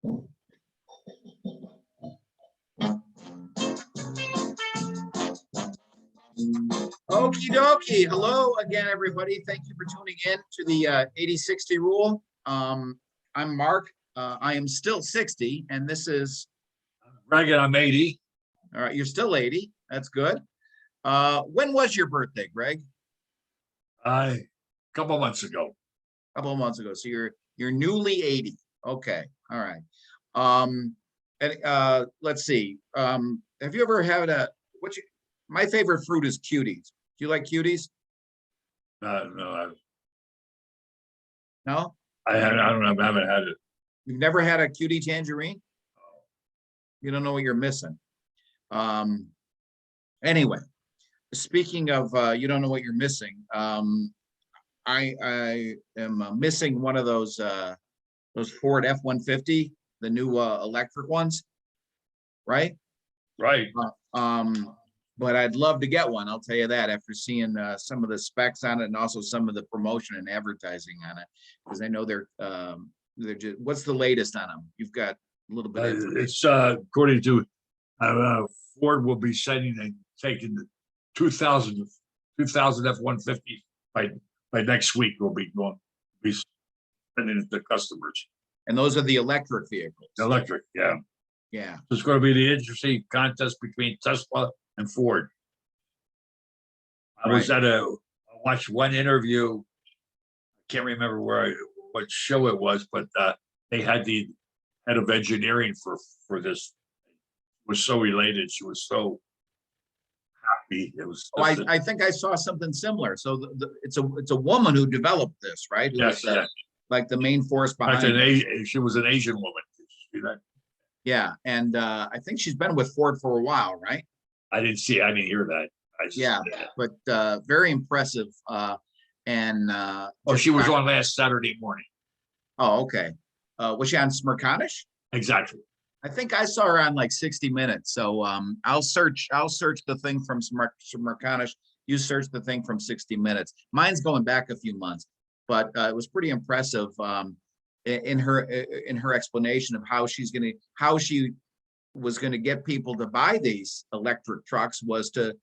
Okie dokie. Hello again, everybody. Thank you for tuning in to the 80-60 rule. I'm Mark. I am still 60, and this is Greg, and I'm 80. all right. You're still 80. That's good. When was your birthday, Greg? A couple of months ago. A couple of months ago. So you're newly 80. Okay. All right. Let's see. Have you ever had my favorite fruit is cuties. Do you like cuties? No, No? I haven't had it. You've never had a cutie tangerine? You don't know what you're missing. Anyway, speaking of you don't know what you're missing, I am missing one of those Ford F-150, the new electric ones, right? Right. But I'd love to get one. I'll tell you that after seeing some of the specs on it and also some of the promotion and advertising on it, because I know they're just. What's the latest on them? You've got a little bit. It's according to Ford will be sending and taking the 2000 F-150 by next week. We'll be sending it to customers. And those are the electric vehicles. Electric, yeah. Yeah. So it's going to be the interesting contest between Tesla and Ford. I watched one interview. I can't remember what show it was, but they had the head of engineering for this. Was so related. She was so happy. It was. I think I saw something similar. So it's a woman who developed this, right? Yes, yes. Like the main force behind it. She was an Asian woman. Did you see that? Yeah, and I think she's been with Ford for a while, right? I didn't hear that. But very impressive. She was on last Saturday morning. Oh, okay. Was she on Smirkanish? Exactly. I think I saw her on like 60 Minutes. So I'll search the thing from Smirkanish. You search the thing from 60 Minutes. Mine's going back a few months, but it was pretty impressive in her explanation of how she was going to get people to buy these electric trucks was to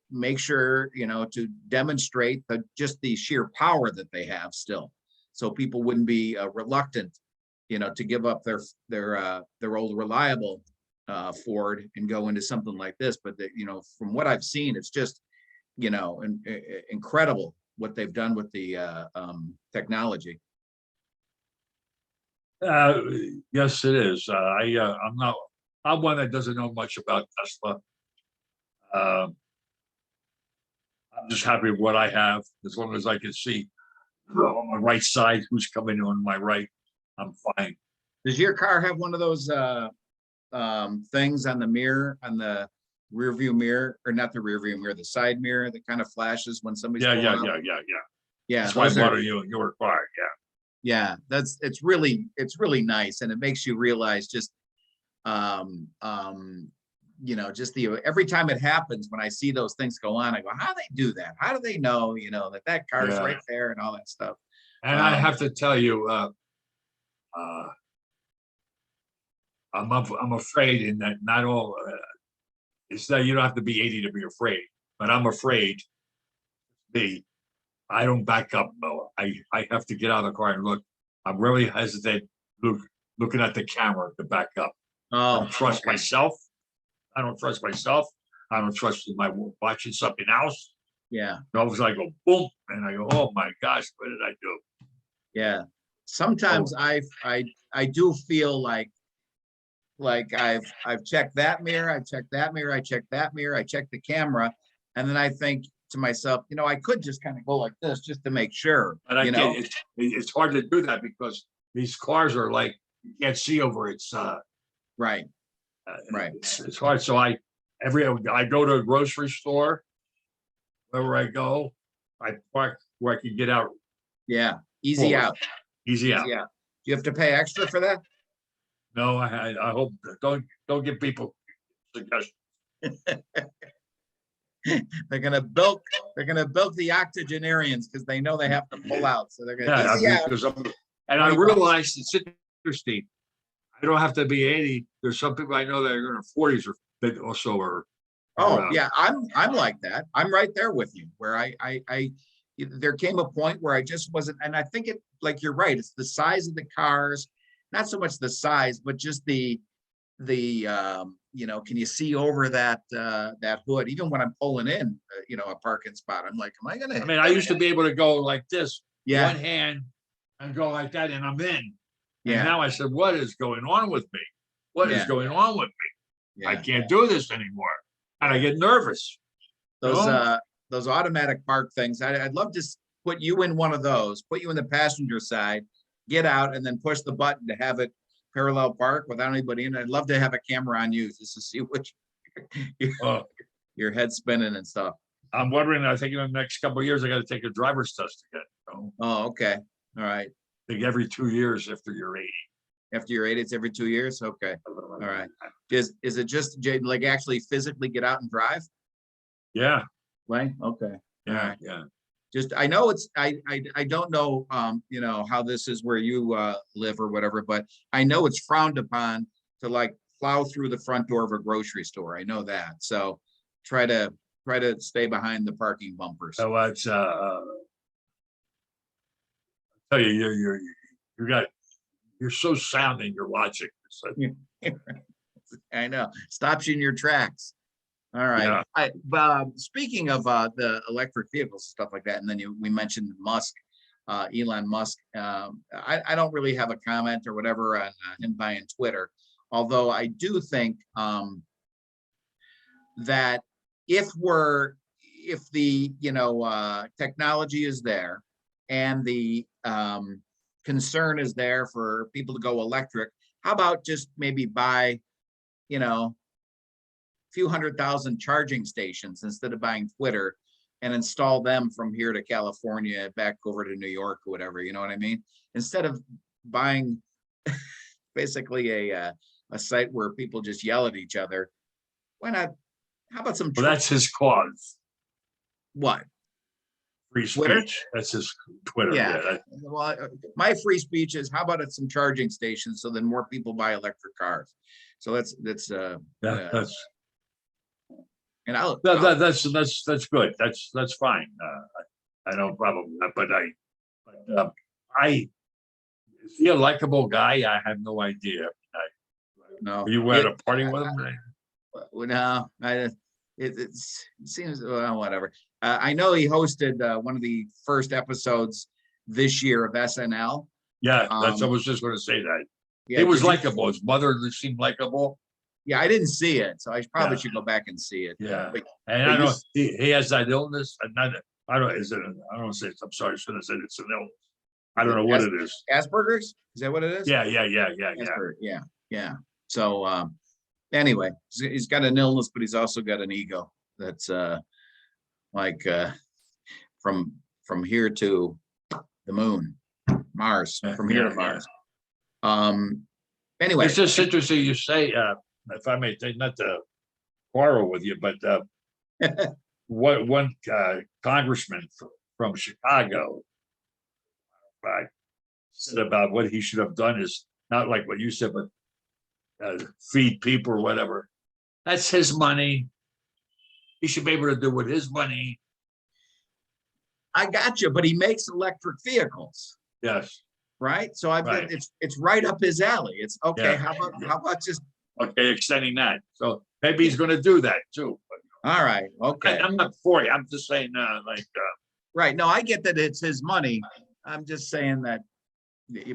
make sure, to demonstrate just the sheer power that they have still. So people wouldn't be reluctant, to give up their old reliable Ford and go into something like this. But from what I've seen, it's just, incredible what they've done with the technology. Yes, it is. I'm one that doesn't know much about Tesla. I'm just happy with what I have. As long as I can see on my right side who's coming on my right, I'm fine. Does your car have one of those things on the mirror, on the rear view mirror, or not the rear view mirror, the side mirror that kind of flashes when somebody's Yeah. That's why I bought your car. Yeah, it's really nice, and it makes you realize just just every time it happens, when I see those things go on, I go, how do they do that? How do they know, that car is right there and all that stuff? And I have to tell you, I'm afraid in that not all. It's that you don't have to be 80 to be afraid, but I'm afraid. I don't back up. No, I have to get out of the car and look. I'm really hesitant looking at the camera to back up. I don't trust myself. I don't trust my watching something else. Yeah. And all of a sudden I go boom, and I go, oh my gosh, what did I do? Yeah. Sometimes I do feel like I've checked that mirror, I checked that mirror, I checked that mirror, I checked the camera, and then I think to myself, I could just kind of go like this just to make sure. But it's hard to do that because these cars are like you can't see over. It's right. Right. It's hard. So I go to a grocery store. Wherever I go, I park where I can get out. Yeah. Easy out. Easy out. Do you have to pay extra for that? No, I hope don't give people suggestions. They're gonna bilk the octogenarians because they know they have to pull out. So they're gonna easy out. And I realized it's interesting. I don't have to be 80. There's some people I know that are in their 40s or that also are. Oh, yeah, I'm like that. I'm right there with you, where there came a point where I just wasn't, and I think it, like, you're right, it's the size of the cars, not so much the size, but just can you see over that hood? Even when I'm pulling in, a parking spot, I'm like, am I gonna? I mean, I used to be able to go like this, Yeah, one hand, and go like that, and I'm in. And yeah, now I said, what is going on with me? What is yeah, going on with me? I yeah. can't do this anymore. And I get nervous. Those know? those automatic park things. I'd love to put you in one of those. Put you in the passenger side, get out, and then push the button to have it parallel park without anybody in it. I'd love to have a camera on you just to see which Uh, your head spinning and stuff. I'm wondering, I think in the next couple of years, I got to take a driver's test again. Oh, okay. All right. I think every 2 years after you're 80. After you're 80, it's every 2 years. Okay. All right. Is it just like actually physically get out and drive? Yeah. Right. Okay. Yeah. All right. Yeah. Just, I know it's, I don't know, how this is where you live or whatever, but I know it's frowned upon to like plow through the front door of a grocery store. I know that. So try to stay behind the parking bumpers. So it's, tell you, you're so sounding, you're watching. I know. Stops you in your tracks. All right. Yeah. Speaking of the electric vehicles and stuff like that, and then we mentioned Musk, Elon Musk. I don't really have a comment or whatever on him buying Twitter, although I do think that if the technology is there and the concern is there for people to go electric, how about just maybe buy, few 100,000 charging stations instead of buying Twitter and install them from here to California, back over to New York or whatever, you know what I mean? Instead of buying basically a site where people just yell at each other, why not? How about some? Well, that's his cause. What? Free Twitter? speech. That's his Twitter. Yeah. Well, my free speech is, how about at some charging stations so then more people buy electric cars? So that's and that's good. That's fine. I don't problem with that. But is he a likable guy? I have no idea. no. Were you at a party with him? No, it seems, well, whatever. I know he hosted one of the first episodes this year of SNL. Yeah, I was just going to say that. Yeah, he was likable. His mother seemed likable. Yeah, I didn't see it, so I probably should go back and see it. Yeah, but I know he has that illness. I don't say it's, I'm sorry, I shouldn't have said it's an illness. I don't know what it is. Asperger's? Is that what it is? Yeah. Yeah. So anyway, he's got an illness, but he's also got an ego that's like from here to the moon, Mars, from here to Mars. Anyway, it's just interesting you say, if I may take, not to quarrel with you, but one congressman from Chicago said about what he should have done is not like what you said, but feed people or whatever. That's his money. He should be able to do with his money. I got you, but he makes electric vehicles. Yes. Right. So it's right up his alley. It's okay. Yeah. How about just extending that? So maybe he's going to do that too. All right. Okay. I'm not for you. I'm just saying, right. No, I get that it's his money. I'm just saying that,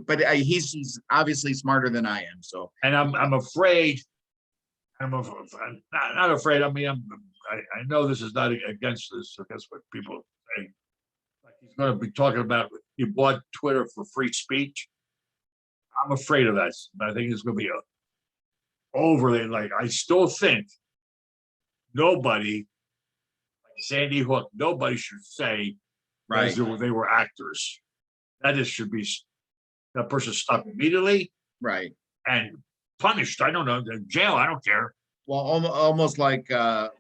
but he's obviously smarter than I am. So, and I'm afraid. I'm not afraid. I mean, I know this is not against this. So that's what people say. Like he's going to be talking about. He bought Twitter for free speech. I'm afraid of that. I think it's going to be overly. Like I still think nobody, like Sandy Hook, nobody should say right, they were actors. Should be that person stopped immediately, right, and punished. I don't know, jail. I don't care. Well, almost like fire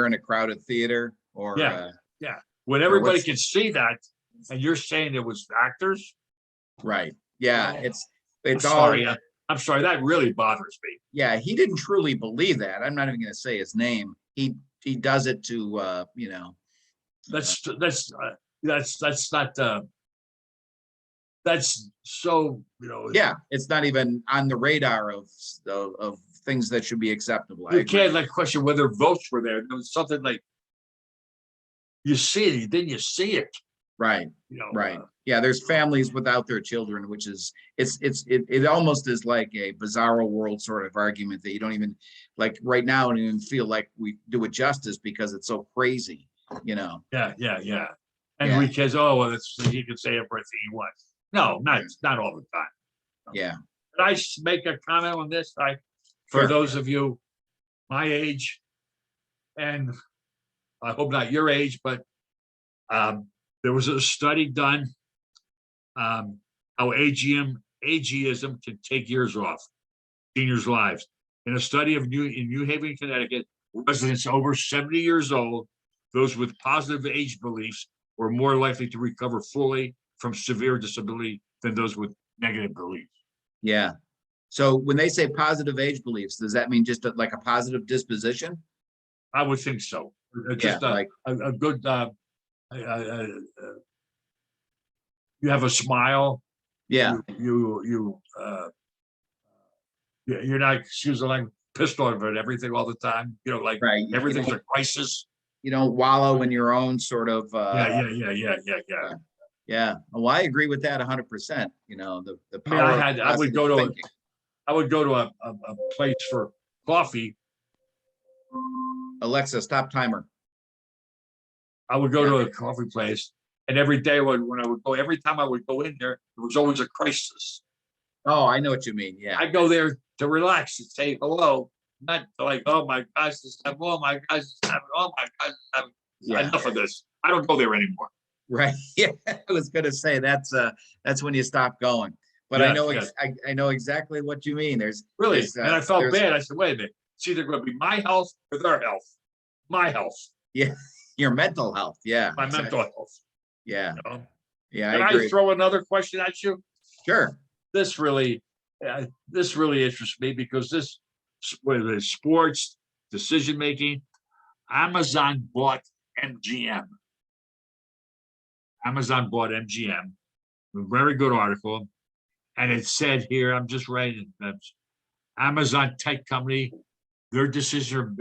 in a crowded theater, or yeah. When everybody can see that, and you're saying it was actors, right? Yeah, It's all, sorry. I'm sorry. That really bothers me. yeah, he didn't truly believe that. I'm not even going to say his name. He does it to, you know, That's not that's so, yeah, it's not even on the radar of things that should be acceptable. I you agree. can't like question whether votes were there. There was something like you see it, then you see it. Right, right. Yeah, there's families without their children, which is it almost is like a bizarro world sort of argument that you don't even like right now. I don't even feel like we do it justice because it's so crazy, you know. Yeah. And Yeah. we kids, oh well, he can say everything he wants. No, not all the time. Yeah, Can I make a comment on this? For sure. those of you my age, and I hope not your age, but there was a study done how ageism can take years off seniors' lives. In a study in New Haven, Connecticut, residents over 70 years old, those with positive age beliefs, were more likely to recover fully from severe disability than those with negative beliefs. Yeah. So when they say positive age beliefs, does that mean just like a positive disposition? I would think so. Yeah, Just like a good. You have a smile. yeah, You're not, excuse the language, pissed off at everything all the time. Like right. everything's a crisis. You don't wallow in your own sort of Yeah. yeah. Well, I agree with that 100%. You know, the I mean, power of I would go to thinking. a place for coffee. Alexa, stop timer. I would go to a coffee place, and every day every time I would go in there, there was always a crisis. Oh, I know what you mean. Yeah. I go there to relax and say hello, not like, oh my gosh, this happened, oh my gosh, this happened, oh my gosh, this happened. Yeah. Enough of this. I don't go there anymore. Right. Yeah. I was going to say that's when you stop going. But Yes. I know exactly what you mean. Really, and I felt bad. I said, wait a minute, it's either going to be my health or their health. My health. Yeah. Your mental health. Yeah. My mental health. Yeah. Yeah. Can I throw another question at you? Sure. This really interests me because this, whether it's sports, decision making, Amazon bought MGM. Amazon bought MGM, a very good article. And it said here, I'm just writing, Amazon tech company, their decisions are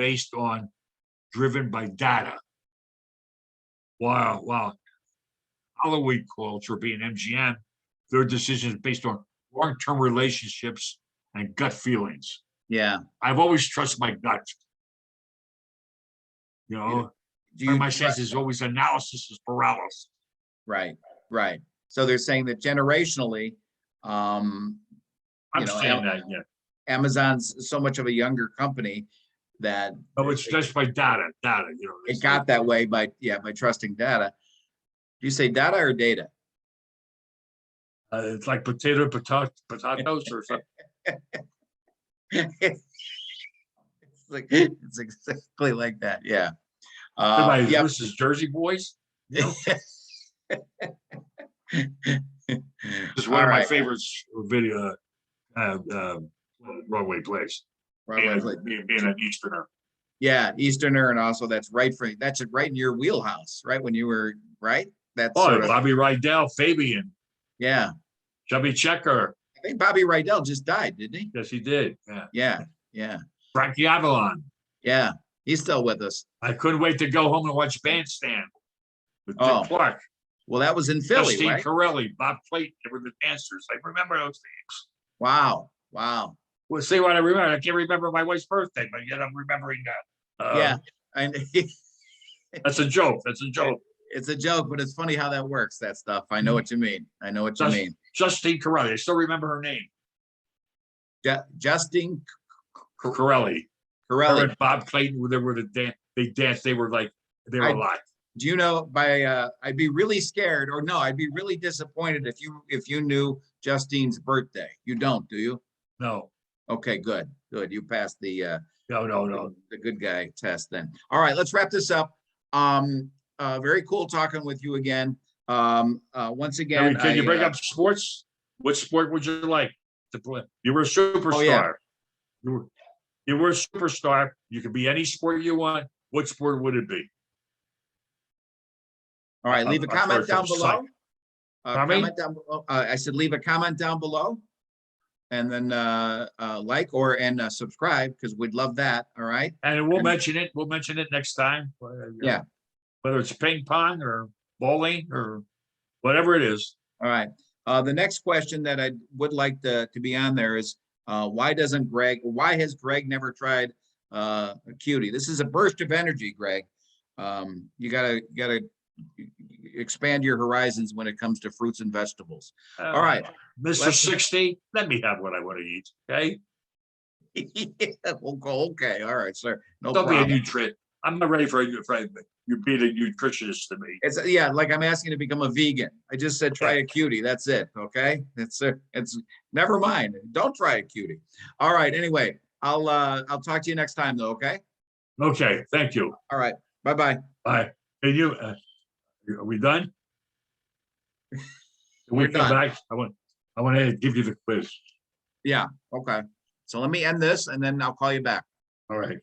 driven by data. Wow. Halloween culture being MGM, their decisions based on long-term relationships and gut feelings. Yeah. I've always trusted my gut. My sense is always analysis is paralysis. Right. So they're saying that generationally, I'm saying that, yeah. Amazon's so much of a younger company that it's just by data. It got that way by trusting data. Do you say data or data? It's like potatoes or something. It's exactly like that. Yeah. This is Jersey Boys. It's one of my favorites video Broadway plays. Being an Easterner. Yeah, Easterner, and also that's right in your wheelhouse, right? When you were right. That's Bobby Rydell, Fabian. Yeah. Chubby Checker. I think Bobby Rydell just died, didn't he? Yes, he did. Yeah. Frankie Avalon. Yeah, he's still with us. I couldn't wait to go home and watch Bandstand with Dick Clark. Well, that was in Philly, Justine right? Corelli, Bob Clayton, they were the dancers. I remember those things. Wow. Well, see what I remember. I can't remember my wife's birthday, but yet I'm remembering that. Yeah, and that's a joke. It's a joke, but it's funny how that works. That stuff. I know what you mean. Justine Corelli. I still remember her name. Justine Corelli. And Bob Clayton. They danced. They were alive. Do you know I'd be really scared, or no, I'd be really disappointed if you knew Justine's birthday. You don't, do you? No. Okay, good. You passed the no. The good guy test then. All right, let's wrap this up. Very cool talking with you again. Once again, can you bring up sports? What sport would you like? to play. You were a superstar. Oh, yeah. You were a superstar. You could be any sport you want. What sport would it be? All right, leave a I'm sorry comment for the down below. Pardon me? Comment down below. I said, leave a comment down below. And then like and subscribe, because we'd love that. All right. And we'll And- mention it. We'll mention it next time. Yeah. Whether it's ping pong or bowling or whatever it is. All right. The next question that I would like to be on there is why has Greg never tried a cutie? This is a burst of energy, Greg. You gotta expand your horizons when it comes to fruits and vegetables. All right. Mr. Let's- 60, let me have what I want to eat. Okay. Yeah, we'll go. Okay. All right, sir. No Don't problem. be a nutrient. I'm not ready for you being a nutritionist to me. It's like I'm asking to become a vegan. I just said try a cutie. That's it. Okay. It's never mind. Don't try a cutie. All right. Anyway, I'll talk to you next time though. Okay. Okay. Thank you. All right. Bye-bye. Bye. Can you, are we done? Can We're we come done. back? I want to give you the quiz. Yeah. Okay. So let me end this and then I'll call you back. All right.